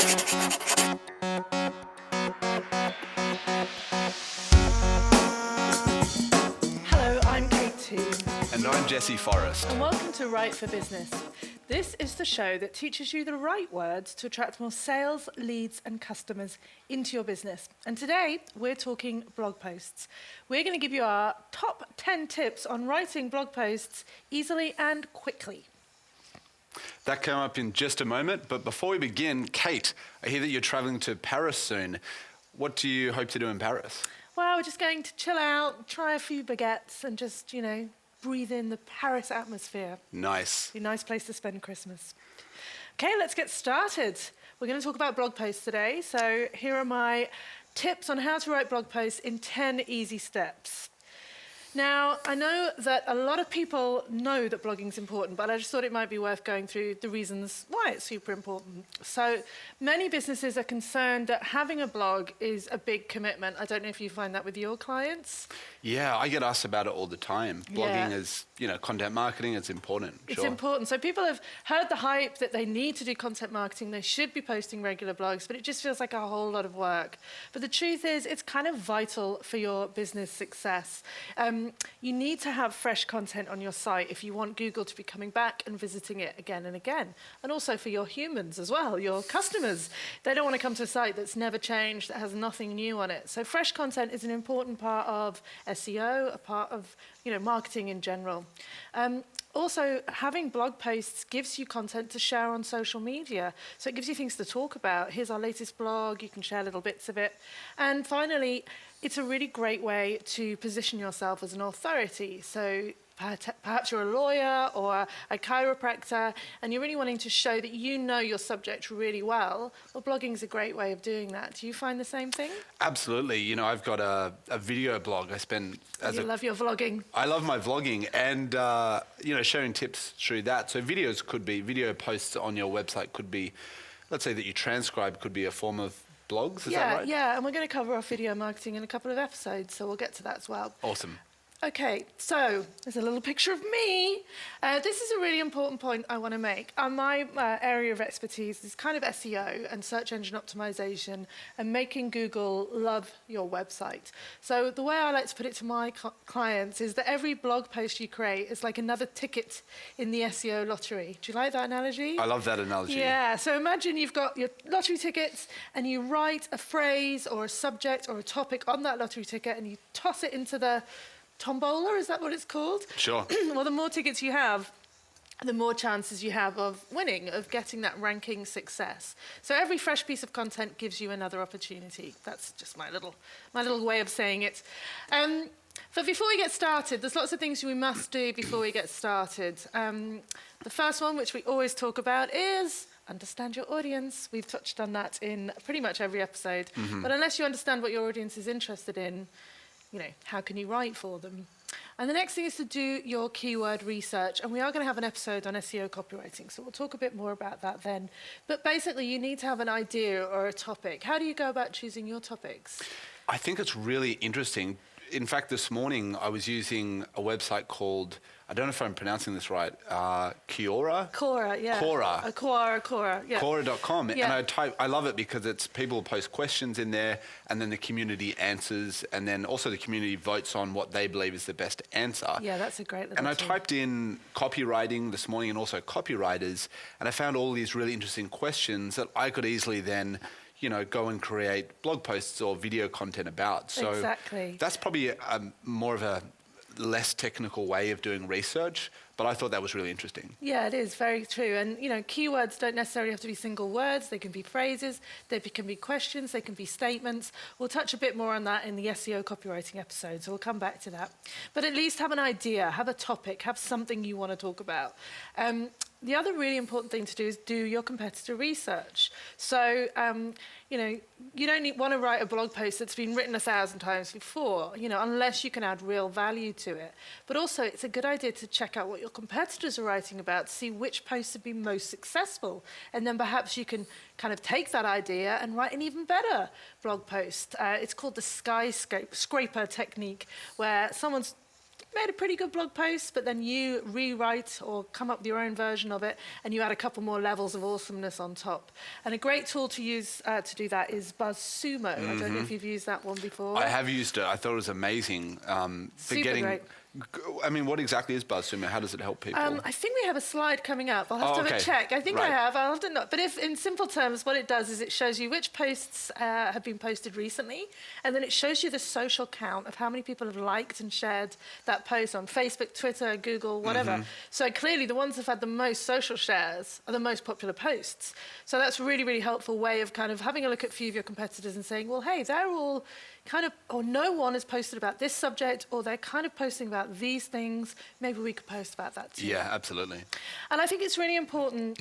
Hello, I'm Kate Toon. And I'm Jesse Forrest. And welcome to Write for Business. This is the show that teaches you the right words to attract more sales, leads, and customers into your business. And today, we're talking blog posts. We're going to give you our top 10 tips on writing blog posts easily and quickly. That came up in just a moment, but before we begin, Kate, I hear that you're traveling to Paris soon. What do you hope to do in Paris? Well, we're just going to chill out, try a few baguettes, and just, breathe in the Paris atmosphere. Nice. Be a nice place to spend Christmas. Okay, let's get started. We're going to talk about blog posts today. So here are my tips on how to write blog posts in 10 easy steps. Now, I know that a lot of people know that blogging is important, but I just thought it might be worth going through the reasons why it's super important. So many businesses are concerned that having a blog is a big commitment. I don't know if you find that with your clients. Yeah, I get asked about it all the time. Blogging is, content marketing, it's important. It's sure. important. So people have heard the hype that they need to do content marketing, they should be posting regular blogs, but it just feels like a whole lot of work. But the truth is, it's kind of vital for your business success. You need to have fresh content on your site if you want Google to be coming back and visiting it again and again. And also for your humans as well, your customers. They don't want to come to a site that's never changed, that has nothing new on it. So fresh content is an important part of SEO, a part of marketing in general. Also, having blog posts gives you content to share on social media. So it gives you things to talk about. Here's our latest blog. You can share little bits of it. And finally, it's a really great way to position yourself as an authority. So perhaps you're a lawyer or a chiropractor and you're really wanting to show that you know your subject really well. Well, blogging is a great way of doing that. Do you find the same thing? Absolutely. I've got a video blog. You love your vlogging. I love my vlogging and, sharing tips through that. So video posts on your website could be, let's say that you transcribe could be a form of blogs. Is that right? Yeah. And we're going to cover off video marketing in a couple of episodes, so we'll get to that as well. Awesome. Okay, so there's a little picture of me. This is a really important point I want to make. My area of expertise is kind of SEO and search engine optimization and making Google love your website. So the way I like to put it to my clients is that every blog post you create is like another ticket in the SEO lottery. Do you like that analogy? I love that analogy. Yeah, so imagine you've got your lottery tickets and you write a phrase or a subject or a topic on that lottery ticket and you toss it into the tombola, is that what it's called? Sure. Well, the more tickets you have, the more chances you have of winning, of getting that ranking success. So every fresh piece of content gives you another opportunity. That's just my little way of saying it. But before we get started, there's lots of things we must do before we get started. The first one, which we always talk about, is understand your audience. We've touched on that in pretty much every episode. Mm-hmm. But unless you understand what your audience is interested in, how can you write for them? And the next thing is to do your keyword research. And we are going to have an episode on SEO copywriting, so we'll talk a bit more about that then. But basically, you need to have an idea or a topic. How do you go about choosing your topics? I think it's really interesting. In fact, this morning I was using a website called, I don't know if I'm pronouncing this right, Quora? Quora, yeah. Quora, yeah. Quora.com. Yeah. And I love it because it's people post questions in there and then the community answers and then also the community votes on what they believe is the best answer. Yeah, that's a great little And I tool. typed in copywriting this morning and also copywriters and I found all these really interesting questions that I could easily then go and create blog posts or video content about. So exactly. That's probably more of a less technical way of doing research, but I thought that was really interesting. Yeah, it is very true. And, keywords don't necessarily have to be single words. They can be phrases, they can be questions, they can be statements. We'll touch a bit more on that in the SEO copywriting episode, so we'll come back to that. But at least have an idea, have a topic, have something you want to talk about. The other really important thing to do is do your competitor research. So, you don't want to write a blog post that's been written 1,000 times before, unless you can add real value to it. But also, it's a good idea to check out what your competitors are writing about, see which posts have been most successful. And then perhaps you can kind of take that idea and write an even better blog post. It's called the skyscraper technique, where someone's made a pretty good blog post, but then you rewrite or come up with your own version of it, and you add a couple more levels of awesomeness on top. And a great tool to use to do that is BuzzSumo. I don't know if you've used that one before. I have used it. I thought it was amazing. For getting, great. I mean, what exactly is BuzzSumo? How does it help people? I think we have a slide coming up. I'll have to have a check. I think I have. I'll have to not. But if, in simple terms, what it does is it shows you which posts have been posted recently, and then it shows you the social count of how many people have liked and shared that post on Facebook, Twitter, Google, whatever. So clearly, the ones that have had the most social shares are the most popular posts. So that's a really, really helpful way of kind of having a look at a few of your competitors and saying, well, hey, they're all kind of, or no one has posted about this subject, or they're kind of posting about these things. Maybe we could post about that too. Yeah, absolutely. And I think it's really important.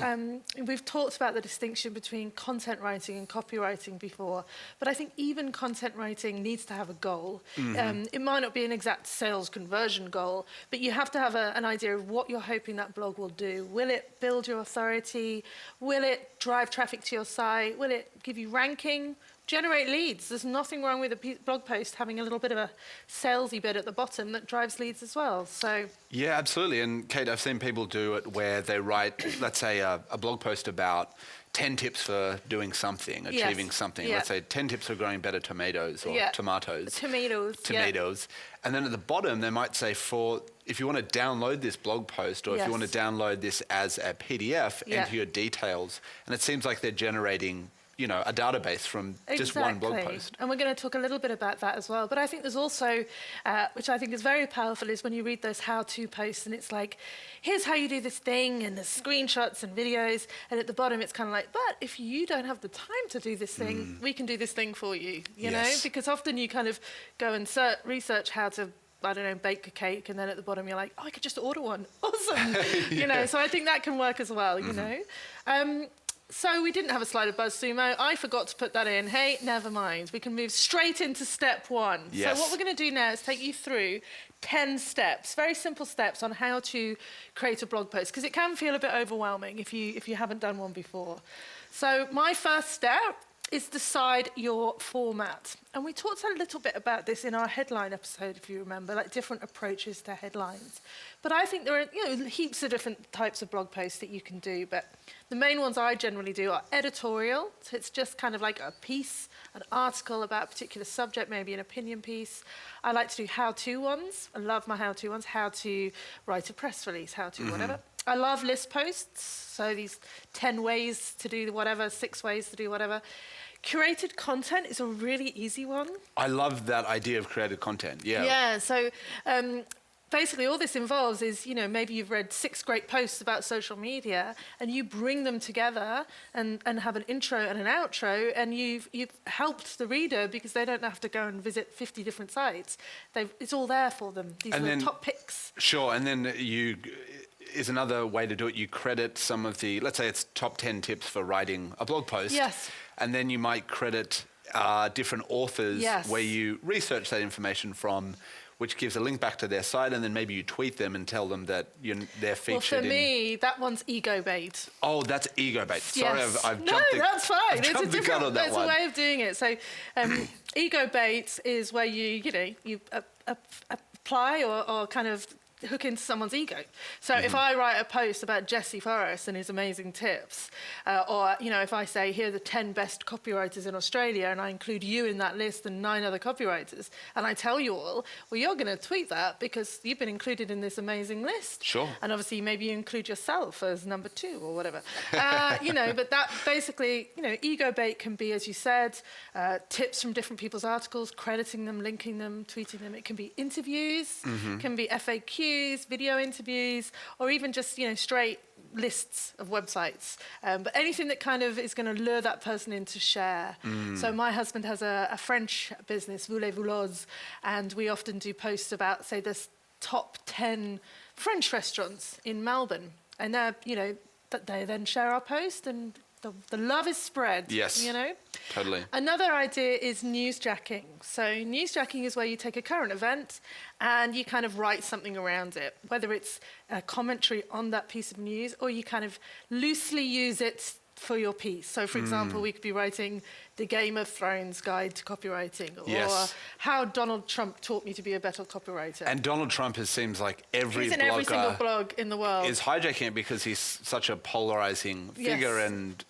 We've talked about the distinction between content writing and copywriting before, but I think even content writing needs to have a goal. It might not be an exact sales conversion goal, but you have to have an idea of what you're hoping that blog will do. Will it build your authority? Will it drive traffic to your site? Will it give you ranking? Generate leads. There's nothing wrong with a blog post having a little bit of a salesy bit at the bottom that drives leads as well. So yeah, absolutely. And Kate, I've seen people do it where they write, let's say, a blog post about 10 tips for doing something, achieving something. Yeah. Let's say 10 tips for growing better tomatoes or tomatoes. Tomatoes. And then at the bottom, they might say, if you want to download this blog post or if you want to download this as a PDF, enter your details. And it seems like they're generating a database from just one blog post. And we're going to talk a little bit about that as well. But I think there's also, which I think is very powerful, is when you read those how-to posts and it's like, here's how you do this thing, and there's screenshots and videos. And at the bottom, it's kind of like, but if you don't have the time to do this thing, we can do this thing for you, you know? Because often you kind of go and research how to, I don't know, bake a cake, and then at the bottom you're like, oh, I could just order one. Awesome. You know, so I think that can work as well, you know? So we didn't have a slide of BuzzSumo. I forgot to put that in. Hey, never mind. We can move straight into step one. Yes. So what we're going to do now is take you through 10 steps, very simple steps on how to create a blog post, because it can feel a bit overwhelming if you haven't done one before. So my first step is decide your format. And we talked a little bit about this in our headline episode, if you remember, like different approaches to headlines. But I think there are heaps of different types of blog posts that you can do. But the main ones I generally do are editorial. So it's just kind of like a piece, an article about a particular subject, maybe an opinion piece. I like to do how-to ones. I love my how-to ones. How to write a press release, how to whatever. I love list posts. So these 10 ways to do whatever, 6 ways to do whatever. Curated content is a really easy one. I love that idea of created content. Yeah. Yeah. So basically all this involves is, maybe you've read 6 great posts about social media and you bring them together and have an intro and an outro, and you've helped the reader because they don't have to go and visit 50 different sites. It's all there for them. These are the top picks. Sure. And then is another way to do it. You credit some of the, let's say it's top 10 tips for writing a blog post. Yes. And then you might credit different authors where you research that information from, which gives a link back to their site, and then maybe you tweet them and tell them that they're featured. Well, for me, that one's ego bait. Oh, that's ego bait. Sorry, yes. I've jumped the that's fine. I've jumped the gun on that There's one. a way of doing it. So, ego bait is where you apply or kind of hook into someone's ego. So if I write a post about Jesse Forrest and his amazing tips, or if I say here are the 10 best copywriters in Australia, and I include you in that list and 9 other copywriters, and I tell you all, well, you're going to tweet that because you've been included in this amazing list. Sure. And obviously maybe you include yourself as number 2 or whatever. But that basically, ego bait can be, as you said, tips from different people's articles, crediting them, linking them, tweeting them. It can be interviews, can be FAQs, video interviews, or even just straight lists of websites. But anything that kind of is going to lure that person in to share. So my husband has a French business, Voulez-Vouloz, and we often do posts about, say, the top 10 French restaurants in Melbourne. And that they then share our post, and the love is spread. Yes. Totally. Another idea is newsjacking. So newsjacking is where you take a current event and you kind of write something around it, whether it's a commentary on that piece of news or you kind of loosely use it for your piece. So, for example, we could be writing the Game of Thrones guide to copywriting, or how Donald Trump taught me to be a better copywriter. And Donald Trump, it seems like every He's in every single blog in the world. is hijacking it because he's such a polarizing figure, and